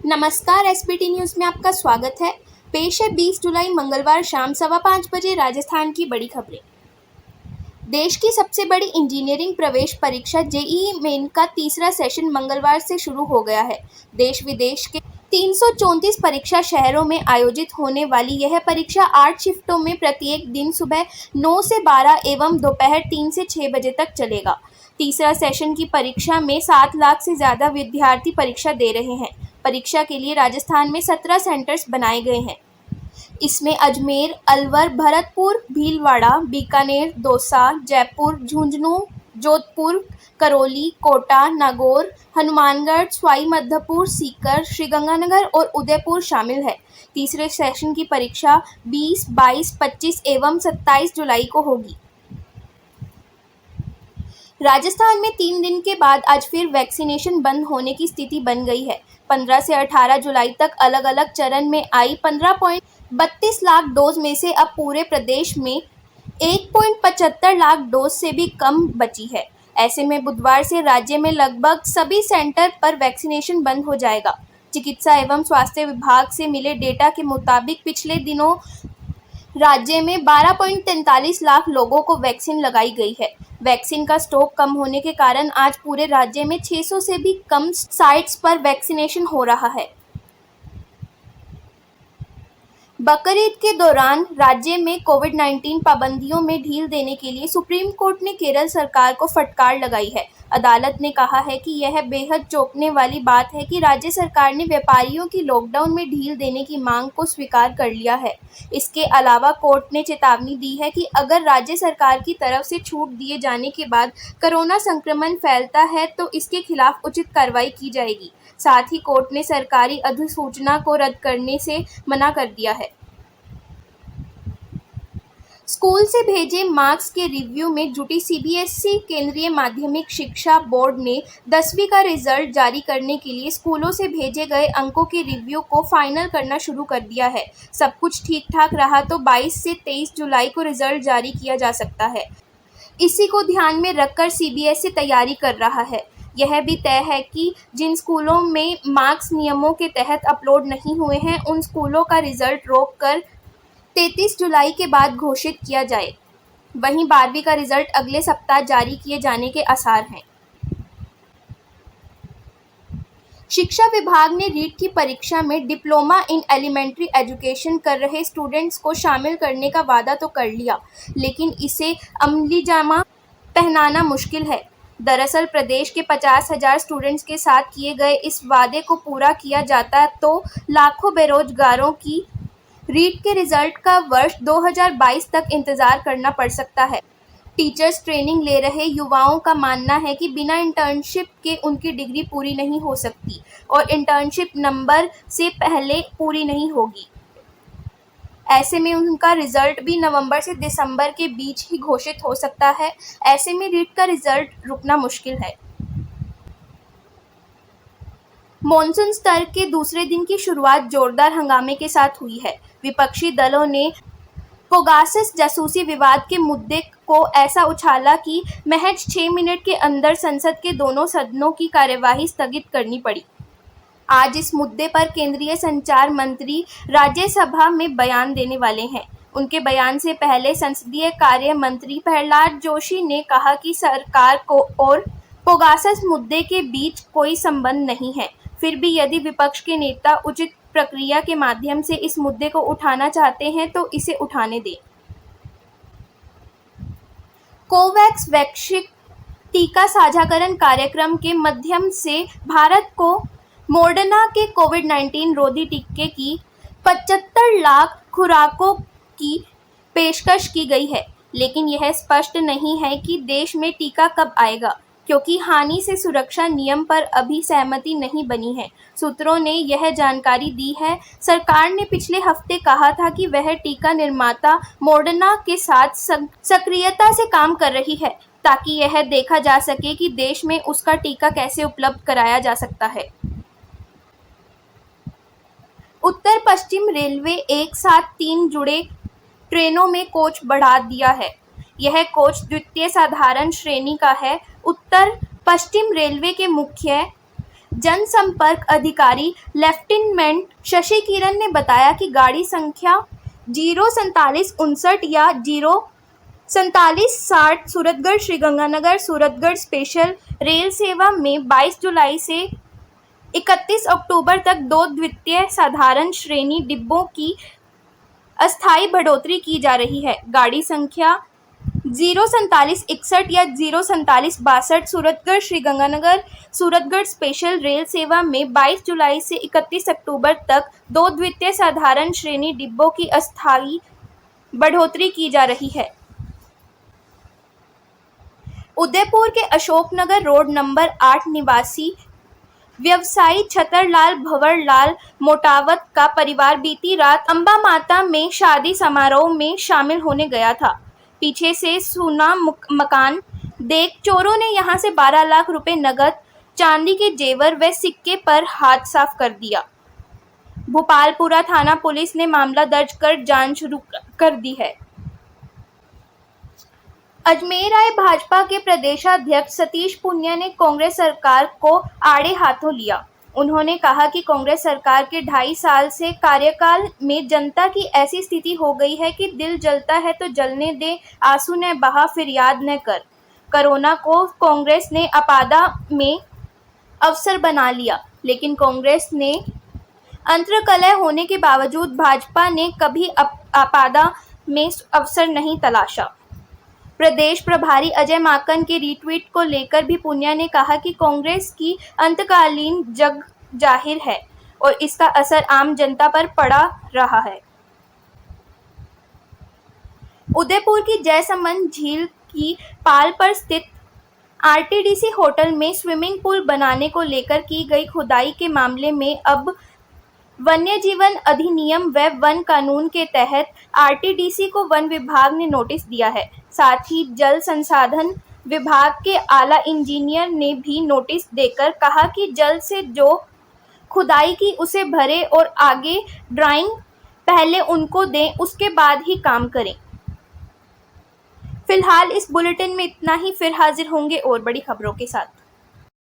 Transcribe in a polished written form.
नमस्कार, SBT news में आपका स्वागत है। पेश है 20 जुलाई मंगलवार शाम 5:15 बजे राजस्थान की बड़ी खबरें। देश की सबसे बड़ी इंजीनियरिंग प्रवेश परीक्षा जेईई मेन का तीसरा सेशन मंगलवार से शुरू हो गया है। देश विदेश के 334 परीक्षा शहरों में आयोजित होने वाली यह परीक्षा 8 शिफ्टों में प्रत्येक दिन सुबह 9 से 12 एवं दोपहर 3 से 6 बजे तक चलेगा। तीसरा सेशन की परीक्षा में 7 लाख से ज़्यादा विद्यार्थी परीक्षा दे रहे हैं। परीक्षा के लिए राजस्थान में 17 सेंटर्स बनाए गए हैं। इसमें अजमेर, अलवर, भरतपुर, भीलवाड़ा, बीकानेर, दौसा, जयपुर, झुंझुनू, जोधपुर, करौली, कोटा, नागौर, हनुमानगढ़, सवाई माधोपुर, सीकर, श्रीगंगानगर और उदयपुर शामिल है। तीसरे सेशन की परीक्षा 20, 22, 25 एवं 27 जुलाई को होगी। राजस्थान में 3 दिन के बाद आज फिर वैक्सीनेशन बंद होने की स्थिति बन गई है। 15 से 18 जुलाई तक अलग अलग चरण में आई 15.32 लाख डोज में से अब पूरे प्रदेश में 1.75 लाख डोज से भी कम बची है। ऐसे में बुधवार से राज्य में लगभग सभी सेंटर पर वैक्सीनेशन बंद हो जाएगा। चिकित्सा एवं स्वास्थ्य विभाग से मिले डेटा के मुताबिक पिछले दिनों राज्य में 12.43 लाख लोगों को वैक्सीन लगाई गई है। वैक्सीन का स्टॉक कम होने के कारण आज पूरे राज्य में 600 से भी कम साइट्स पर वैक्सीनेशन हो रहा है। बकरीद के दौरान राज्य में कोविड-19 पाबंदियों में ढील देने के लिए सुप्रीम कोर्ट ने केरल सरकार को फटकार लगाई है। अदालत ने कहा है कि यह बेहद चौंकाने वाली बात है कि राज्य सरकार ने व्यापारियों की लॉकडाउन में ढील देने की मांग को स्वीकार कर लिया है। इसके अलावा कोर्ट ने चेतावनी दी है कि अगर राज्य सरकार की तरफ से छूट दिए जाने के बाद कोरोना संक्रमण फैलता है तो इसके खिलाफ उचित कार्रवाई की जाएगी। साथ ही कोर्ट ने सरकारी अधिसूचना को रद्द करने से मना कर दिया है। स्कूल से भेजे मार्क्स के रिव्यू में जुटी सीबीएसई केंद्रीय माध्यमिक शिक्षा बोर्ड ने 10वीं का रिजल्ट जारी करने के लिए स्कूलों से भेजे गए अंकों के रिव्यू को फाइनल करना शुरू कर दिया है। सब कुछ ठीक ठाक रहा तो 22 से 23 जुलाई को रिजल्ट जारी किया जा सकता है। इसी को ध्यान में रखकर सीबीएसई तैयारी कर रहा है। यह भी तय है कि जिन स्कूलों में मार्क्स नियमों के तहत अपलोड नहीं हुए हैं उन स्कूलों का रिजल्ट रोककर 33 जुलाई के बाद घोषित किया जाए। वहीं 12वीं का रिजल्ट अगले सप्ताह जारी किए जाने के आसार हैं। शिक्षा विभाग ने रीट की परीक्षा में डिप्लोमा इन एलिमेंट्री एजुकेशन कर रहे स्टूडेंट्स को शामिल करने का वादा तो कर लिया, लेकिन इसे अमलीजामा पहनाना मुश्किल है। दरअसल प्रदेश के 50,000 स्टूडेंट्स के साथ किए गए इस वादे को पूरा किया जाता तो लाखों बेरोजगारों की रीट के रिजल्ट का वर्ष 2022 तक इंतजार करना पड़ सकता है। टीचर्स ट्रेनिंग ले रहे युवाओं का मानना है कि बिना इंटर्नशिप के उनकी डिग्री पूरी नहीं हो सकती और इंटर्नशिप नंबर से पहले पूरी नहीं होगी। ऐसे में उनका रिजल्ट भी नवंबर से दिसंबर के बीच ही घोषित हो सकता है। ऐसे में रीट का रिजल्ट रुकना मुश्किल है। मॉनसून सत्र के दूसरे दिन की शुरुआत जोरदार हंगामे के साथ हुई है। विपक्षी दलों ने पेगासस जासूसी विवाद के मुद्दे को ऐसा उछाला कि महज 6 मिनट के अंदर संसद के दोनों सदनों की कार्यवाही स्थगित करनी पड़ी। आज इस मुद्दे पर केंद्रीय संचार मंत्री राज्यसभा में बयान देने वाले हैं। उनके बयान से पहले संसदीय कार्य मंत्री प्रहलाद जोशी ने कहा कि सरकार को और पेगासस मुद्दे के बीच कोई संबंध नहीं है। फिर भी यदि विपक्ष के नेता उचित प्रक्रिया के माध्यम से इस मुद्दे को उठाना चाहते हैं तो इसे उठाने दें। कोवैक्स वैश्विक टीका साझाकरण कार्यक्रम के माध्यम से भारत को मॉडर्ना के कोविड-19 रोधी टीके की 75 लाख खुराकों की पेशकश की गई है, लेकिन यह स्पष्ट नहीं है कि देश में टीका कब आएगा, क्योंकि हानि से सुरक्षा नियम पर अभी सहमति नहीं बनी है। सूत्रों ने यह जानकारी दी है। सरकार ने पिछले हफ्ते कहा था कि वह टीका निर्माता मॉडर्ना के साथ सक्रियता से काम कर रही है ताकि यह देखा जा सके कि देश में उसका टीका कैसे उपलब्ध कराया जा सकता है। उत्तर पश्चिम रेलवे एक साथ 3 जुड़े ट्रेनों में कोच बढ़ा दिया है। यह कोच द्वितीय साधारण श्रेणी का है। उत्तर पश्चिम रेलवे के मुख्य जनसंपर्क अधिकारी लेफ्टिनेंट शशि किरण ने बताया कि गाड़ी संख्या 04759 या 04760 सूरतगढ़ श्रीगंगानगर सूरतगढ़ स्पेशल रेल सेवा में 22 जुलाई से 31 अक्टूबर तक 2 द्वितीय साधारण श्रेणी डिब्बों की अस्थायी बढ़ोतरी की जा रही है। गाड़ी संख्या 04761 या 04762 सूरतगढ़ श्रीगंगानगर सूरतगढ़ स्पेशल रेल सेवा में 22 जुलाई से 31 अक्टूबर तक 2 द्वितीय साधारण श्रेणी डिब्बों की अस्थायी बढ़ोतरी की जा रही है। उदयपुर के अशोकनगर रोड नंबर 8 निवासी व्यवसायी छतरलाल भंवरलाल मोटावत का परिवार बीती रात अंबा माता में शादी समारोह में शामिल होने गया था। पीछे से सूना मकान देख चोरों ने यहां से 12 लाख रुपए नगद, चांदी के जेवर व सिक्के पर हाथ साफ कर दिया। भोपालपुरा थाना पुलिस ने मामला दर्ज कर जांच शुरू कर दी है। अजमेर आए भाजपा के प्रदेशाध्यक्ष सतीश पूनिया ने कांग्रेस सरकार को आड़े हाथों लिया। उन्होंने कहा कि कांग्रेस सरकार के 2.5 साल से कार्यकाल में जनता की ऐसी स्थिति हो गई है कि दिल जलता है तो जलने दे, आंसू न बहा फिर याद न कर। कोरोना को कांग्रेस ने आपदा में अवसर बना लिया, लेकिन कांग्रेस ने अंतर्कलह होने के बावजूद भाजपा ने कभी आपदा में अवसर नहीं तलाशा। प्रदेश प्रभारी अजय माकन के रीट्वीट को लेकर भी पूनिया ने कहा कि कांग्रेस की अंतकालीन जग जाहिर है और इसका असर आम जनता पर पड़ा रहा है। उदयपुर की जयसमंद झील की पाल पर स्थित आरटीडीसी होटल में स्विमिंग पूल बनाने को लेकर की गई खुदाई के मामले में अब वन्यजीवन अधिनियम व वन कानून के तहत आरटीडीसी को वन विभाग ने नोटिस दिया है। साथ ही जल संसाधन विभाग के आला इंजीनियर ने भी नोटिस देकर कहा कि जल्द से जो खुदाई की उसे भरे और आगे ड्राइंग पहले उनको दें, उसके बाद ही काम करें। फिलहाल इस बुलेटिन में इतना ही, फिर हाजिर होंगे और बड़ी खबरों के साथ।